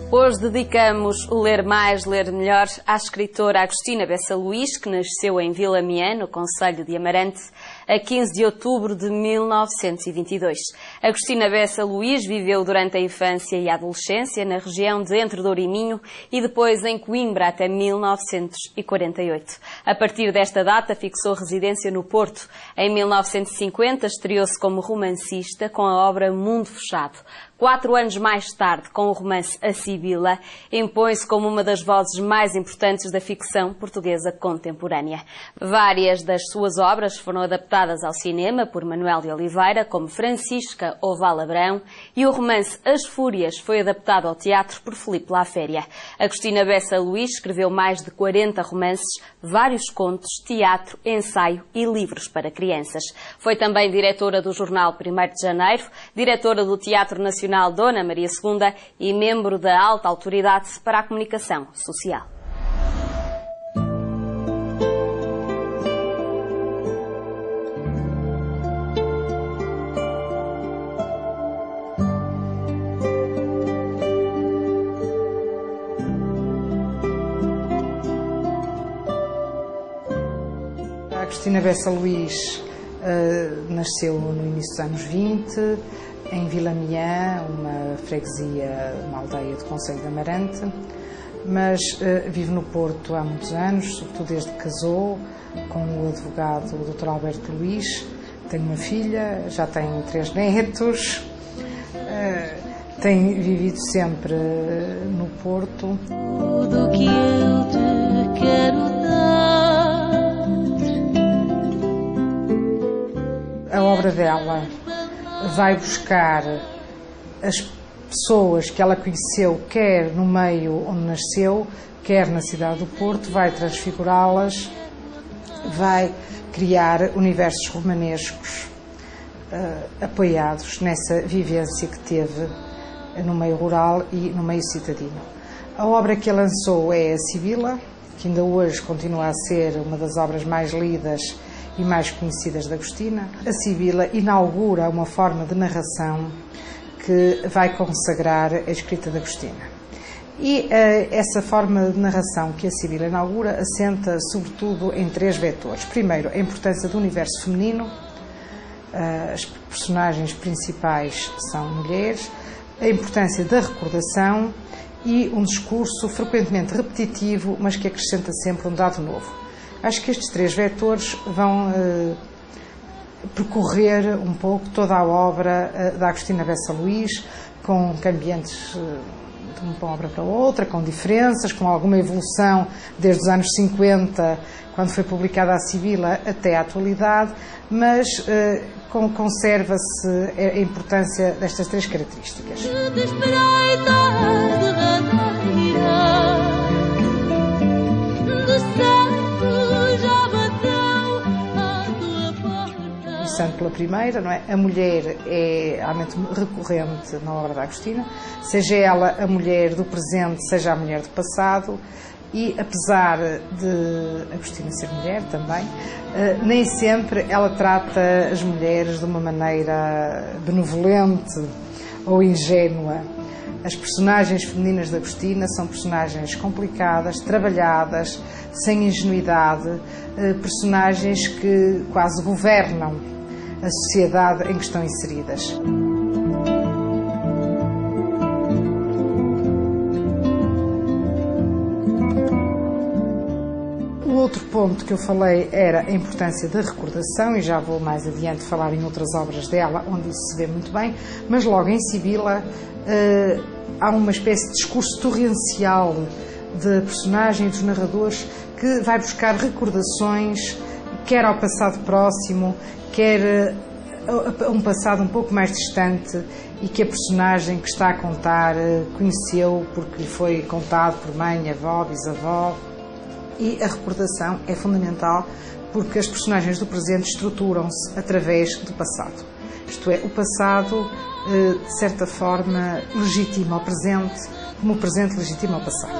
Hoje dedicamos o Ler Mais, Ler Melhor à escritora Agostina Bessa Luís, que nasceu em Vilamiã, no concelho de Amarante, a 15 de outubro de 1922. Agostina Bessa Luís viveu durante a infância e a adolescência na região de Entre Douro e Minho e depois em Coimbra até 1948. A partir desta data fixou residência no Porto. Em 1950 estreou-se como romancista com a obra Mundo Fechado. 4 anos mais tarde, com o romance A Sibila, impõe-se como uma das vozes mais importantes da ficção portuguesa contemporânea. Várias das suas obras foram adaptadas ao cinema por Manuel de Oliveira, como Francisca ou Val Abrão, e o romance As Fúrias foi adaptado ao teatro por Filipe Laféria. Agostina Bessa Luís escreveu mais de 40 romances, vários contos, teatro, ensaio e livros para crianças. Foi também diretora do jornal 1º de Janeiro, diretora do Teatro Nacional Dona Maria II e membro da Alta Autoridade para a Comunicação Social. A Agostina Bessa Luís nasceu no início dos anos 20, em Vilamiã, uma freguesia, uma aldeia do concelho de Amarante, mas vive no Porto há muitos anos, sobretudo desde que casou com o advogado Dr. Alberto Luís. Tem uma filha, já tem 3 netos, tem vivido sempre no Porto. Tudo que eu te quero dar. A obra dela vai buscar as pessoas que ela conheceu, quer no meio onde nasceu, quer na cidade do Porto, vai transfigurá-las, vai criar universos romanescos apoiados nessa vivência que teve no meio rural e no meio citadino. A obra que ela lançou é A Sibila, que ainda hoje continua a ser uma das obras mais lidas e mais conhecidas de Agostina. A Sibila inaugura uma forma de narração que vai consagrar a escrita de Agostina. E essa forma de narração que a Sibila inaugura assenta sobretudo em 3 vetores. Primeiro, a importância do universo feminino. As personagens principais são mulheres. A importância da recordação e um discurso frequentemente repetitivo, mas que acrescenta sempre um dado novo. Acho que estes 3 vetores vão percorrer um pouco toda a obra da Agostina Bessa Luís, com cambiantes de uma obra para outra, com diferenças, com alguma evolução desde os anos 50, quando foi publicada a Sibila, até à atualidade, mas conserva-se a importância destas 3 características. Começando pela primeira, não é? A mulher é realmente recorrente na obra da Agostina, seja ela a mulher do presente, seja a mulher do passado, e apesar de Agostina ser mulher também, nem sempre ela trata as mulheres de uma maneira benevolente ou ingênua. As personagens femininas de Agostina são personagens complicadas, trabalhadas, sem ingenuidade, personagens que quase governam a sociedade em que estão inseridas. O outro ponto que eu falei era a importância da recordação, e já vou mais adiante falar em outras obras dela, onde isso se vê muito bem, mas logo em Sibila há uma espécie de discurso torrencial de personagem e dos narradores que vai buscar recordações, quer ao passado próximo, quer a um passado um pouco mais distante e que a personagem que está a contar conheceu porque lhe foi contado por mãe, avó, bisavó. E a recordação é fundamental porque as personagens do presente estruturam-se através do passado. Isto é, o passado, de certa forma, legitima o presente, como o presente legitima o passado.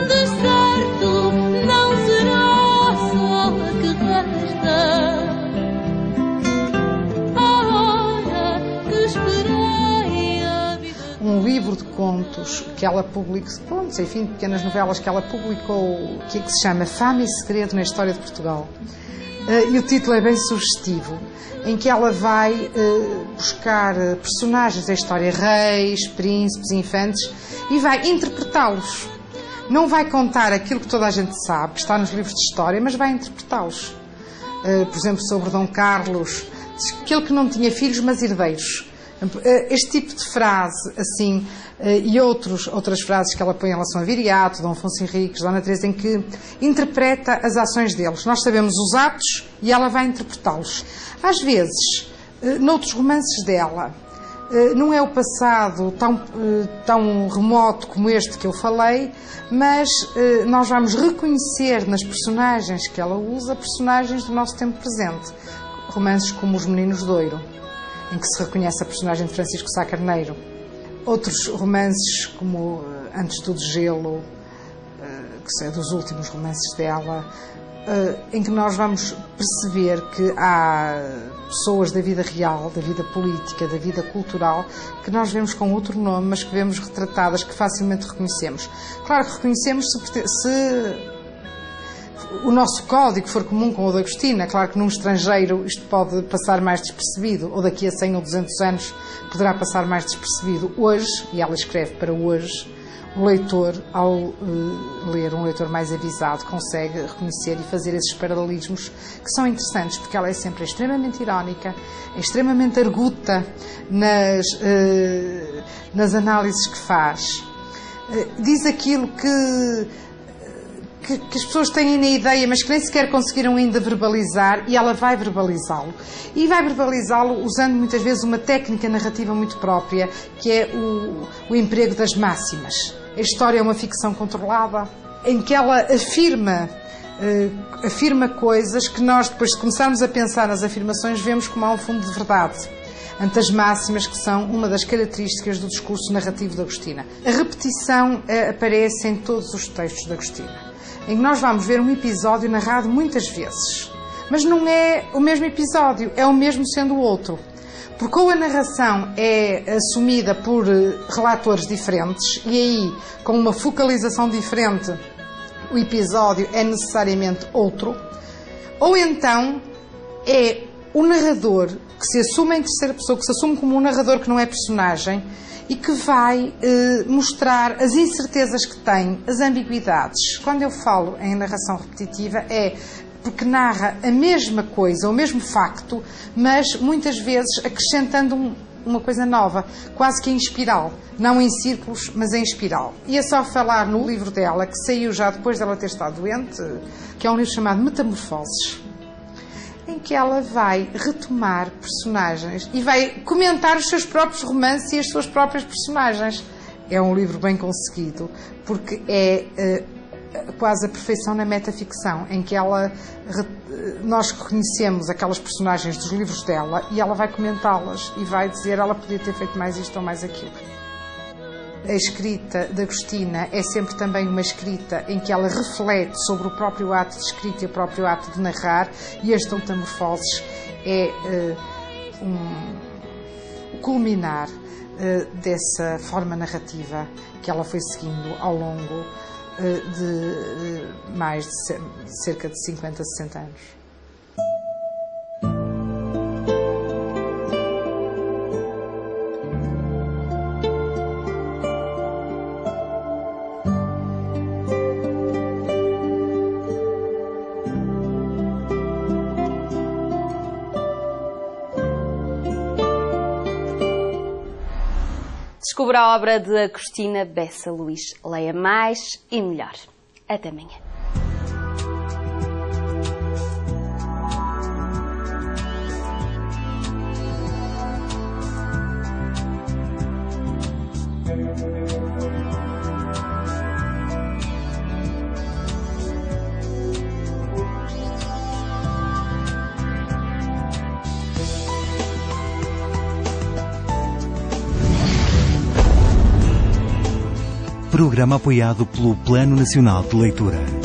De certo, não será só que resta. livro de contos que ela publicou, contos, enfim, pequenas novelas que ela publicou, que se chama Fama e Segredo na História de Portugal. E o título é bem sugestivo, em que ela vai buscar personagens da história, reis, príncipes, infantes, e vai interpretá-los. Não vai contar aquilo que toda a gente sabe, que está nos livros de história, mas vai interpretá-los. Por exemplo, sobre Dom Carlos, aquele que não tinha filhos, mas herdeiros. Este tipo de frase, assim, e outras frases que ela põe em relação a Viriato, Dom Afonso Henriques, Dona Teresa, em que interpreta as ações deles. Nós sabemos os atos e ela vai interpretá-los. Às vezes, noutros romances dela, não é o passado tão remoto como este que eu falei, mas nós vamos reconhecer nas personagens que ela usa personagens do nosso tempo presente. Romances como Os Meninos de Ouro, em que se reconhece a personagem de Francisco Sá Carneiro. Outros romances como Antes do Gelo, que é dos últimos romances dela, em que nós vamos perceber que há pessoas da vida real, da vida política, da vida cultural, que nós vemos com outro nome, mas que vemos retratadas, que facilmente reconhecemos. Claro que reconhecemos se o nosso código for comum com o da Agostina. Claro que num estrangeiro isto pode passar mais despercebido, ou daqui a 100 ou 200 anos poderá passar mais despercebido. Hoje, e ela escreve para hoje, o leitor, ao ler, um leitor mais avisado, consegue reconhecer e fazer esses paralelismos que são interessantes, porque ela é sempre extremamente irónica, é extremamente arguta nas análises que faz. Diz aquilo que as pessoas têm na ideia, mas que nem sequer conseguiram ainda verbalizar, e ela vai verbalizá-lo. E vai verbalizá-lo usando muitas vezes uma técnica narrativa muito própria, que é o emprego das máximas. A história é uma ficção controlada, em que ela afirma coisas que nós, depois de começarmos a pensar nas afirmações, vemos como há um fundo de verdade. Ante as máximas, que são uma das características do discurso narrativo de Agostina. A repetição aparece em todos os textos de Agostina, em que nós vamos ver um episódio narrado muitas vezes. Mas não é o mesmo episódio, é o mesmo sendo o outro. Porque ou a narração é assumida por relatores diferentes, e aí, com uma focalização diferente, o episódio é necessariamente outro, ou então é o narrador que se assume em terceira pessoa, que se assume como um narrador que não é personagem, e que vai mostrar as incertezas que tem, as ambiguidades. Quando eu falo em narração repetitiva, é porque narra a mesma coisa, o mesmo facto, mas muitas vezes acrescentando uma coisa nova, quase que em espiral. Não em círculos, mas em espiral. E é só falar no livro dela, que saiu já depois dela ter estado doente, que é um livro chamado Metamorfoses, em que ela vai retomar personagens e vai comentar os seus próprios romances e as suas próprias personagens. É um livro bem conseguido, porque é quase a perfeição na metaficção, em que nós reconhecemos aquelas personagens dos livros dela e ela vai comentá-las e vai dizer: ela podia ter feito mais isto ou mais aquilo. A escrita de Agostina é sempre também uma escrita em que ela reflete sobre o próprio ato de escrita e o próprio ato de narrar, e este Metamorfoses é o culminar dessa forma narrativa que ela foi seguindo ao longo de mais de cerca de 50, 60 anos. Descubra a obra de Agostina Bessa Luís. Leia mais e melhor. Até amanhã. Programa apoiado pelo Plano Nacional de Leitura.